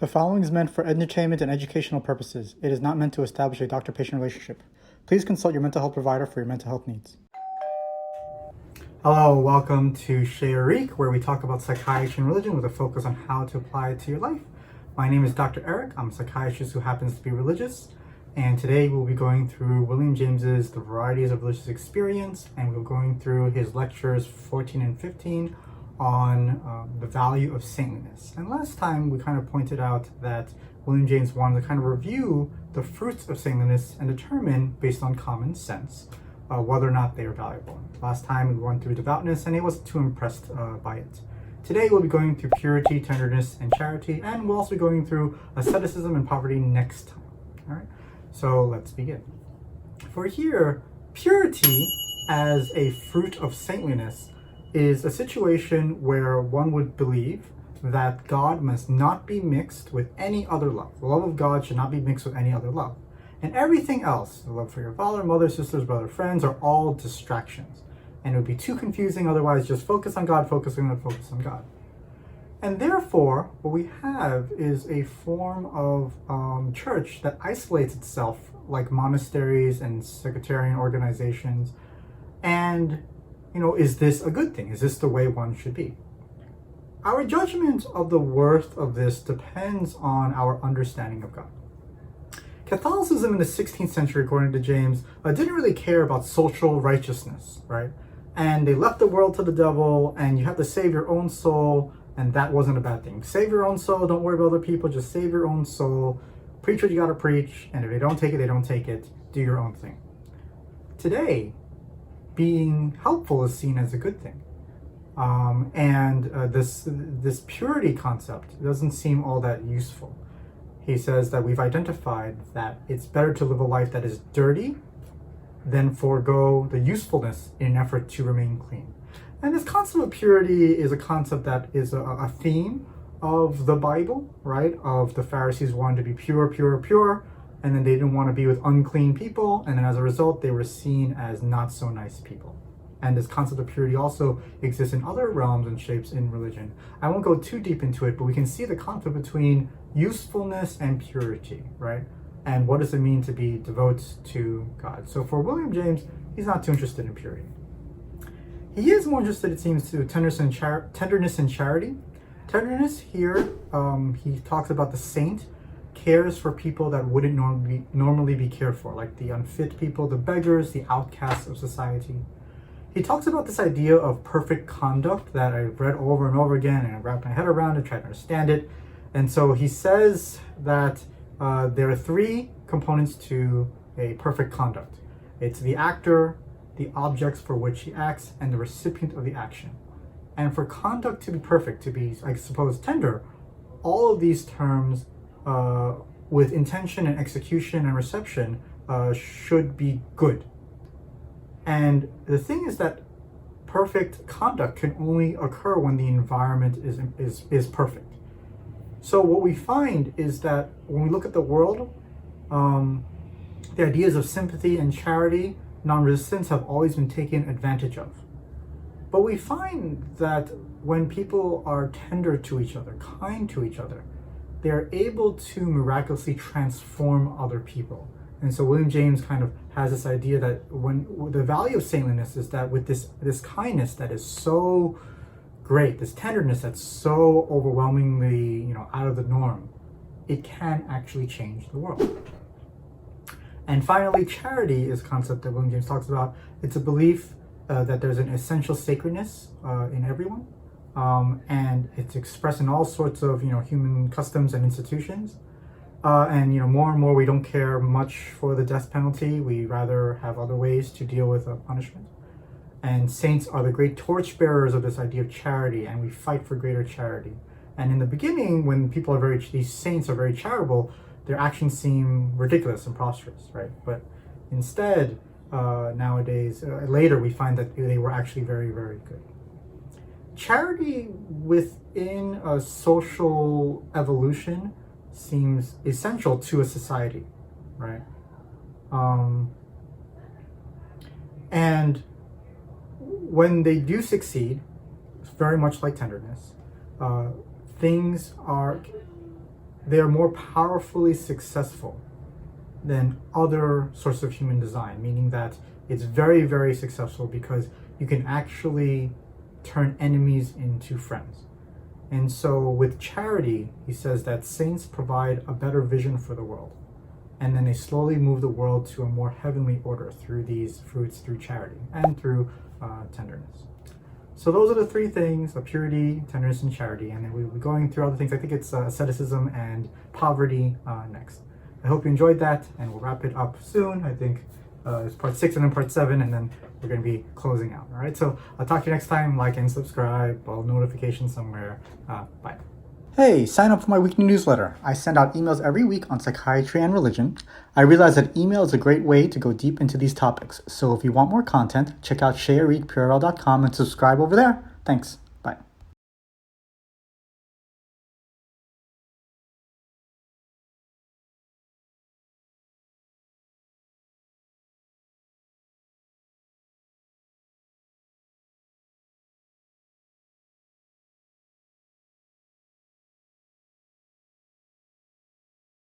The following is meant for entertainment and educational purposes. It is not meant to establish a doctor-patient relationship. Please consult your mental health provider for your mental health needs. Hello, welcome to Chez Eric, where we talk about psychiatry and religion with a focus on how to apply it to your life. My name is Dr. Eric. I'm a psychiatrist who happens to be religious, and today we'll be going through William James's The Varieties of Religious Experience, and we're going through his lectures 14 and 15 on the value of saintliness. And last time we kind of pointed out that William James wanted to kind of review the fruits of saintliness and determine, based on common sense, whether or not they are valuable. Last time we went through devoutness and he wasn't too impressed by it. Today we'll be going through purity, tenderness, and charity, and we'll also be going through asceticism and poverty next time. All right, so let's begin. For here, purity as a fruit of saintliness is a situation where one would believe that God must not be mixed with any other love. The love of God should not be mixed with any other love. And everything else, the love for your father, mother, sisters, brother, friends, are all distractions. And it would be too confusing otherwise. Just focus on God, focus on God. And therefore, what we have is a form of church that isolates itself, like monasteries and sectarian organizations. And is this a good thing? Is this the way one should be? Our judgment of the worth of this depends on our understanding of God. Catholicism in the 16th century, according to James, didn't really care about social righteousness, right? And they left the world to the devil, and you have to save your own soul, and that wasn't a bad thing. Save your own soul, don't worry about other people, just save your own soul. Preach what you gotta preach, and if they don't take it, they don't take it. Do your own thing. Today, being helpful is seen as a good thing. This purity concept doesn't seem all that useful. He says that we've identified that it's better to live a life that is dirty than forego the usefulness in an effort to remain clean. And this concept of purity is a concept that is a theme of the Bible, right? Of the Pharisees wanting to be pure, pure, pure, and then they didn't want to be with unclean people, and then as a result, they were seen as not so nice people. And this concept of purity also exists in other realms and shapes in religion. I won't go too deep into it, but we can see the conflict between usefulness and purity, right? And what does it mean to be devoted to God? So for William James, he's not too interested in purity. He is more interested, it seems, to tenderness and charity. Tenderness here, he talks about the saint cares for people that wouldn't normally be cared for, like the unfit people, the beggars, the outcasts of society. He talks about this idea of perfect conduct that I've read over and over again, and I wrapped my head around and tried to understand it. And so he says that there are three components to a perfect conduct. It's the actor, the objects for which he acts, and the recipient of the action. And for conduct to be perfect, to be, I suppose, tender, all of these terms with intention and execution and reception should be good. And the thing is that perfect conduct can only occur when the environment is perfect. So what we find is that when we look at the world, the ideas of sympathy and charity, non-resistance, have always been taken advantage of. But we find that when people are tender to each other, kind to each other, they're able to miraculously transform other people. And so William James kind of has this idea that when the value of saintliness is that with this kindness that is so great, this tenderness that's so overwhelmingly out of the norm, it can actually change the world. And finally, charity is a concept that William James talks about. It's a belief that there's an essential sacredness in everyone. And it's expressed in all sorts of human customs and institutions, and more and more we don't care much for the death penalty. We rather have other ways to deal with punishment. And saints are the great torchbearers of this idea of charity, and we fight for greater charity. And in the beginning, when people are these saints are very charitable, their actions seem ridiculous and preposterous, right? But instead, nowadays, later we find that they were actually very, very good. Charity within a social evolution seems essential to a society, right? And when they do succeed, it's very much like tenderness, things are they are more powerfully successful than other sources of human design, meaning that it's very, very successful because you can actually turn enemies into friends. And so with charity, he says that saints provide a better vision for the world. And then they slowly move the world to a more heavenly order through these fruits, through charity and through tenderness. So those are the three things: purity, tenderness, and charity. And then we'll be going through other things. I think it's asceticism and poverty next. I hope you enjoyed that, and we'll wrap it up soon. I think it's part 6 and then part 7, and then we're going to be closing out. All right, so I'll talk to you next time. Like and subscribe, bell notification somewhere. Bye. Hey, sign up for my weekly newsletter. I send out emails every week on psychiatry and religion. I realize that email is a great way to go deep into these topics. So if you want more content, check out chesericpurl.com and subscribe over there. Thanks.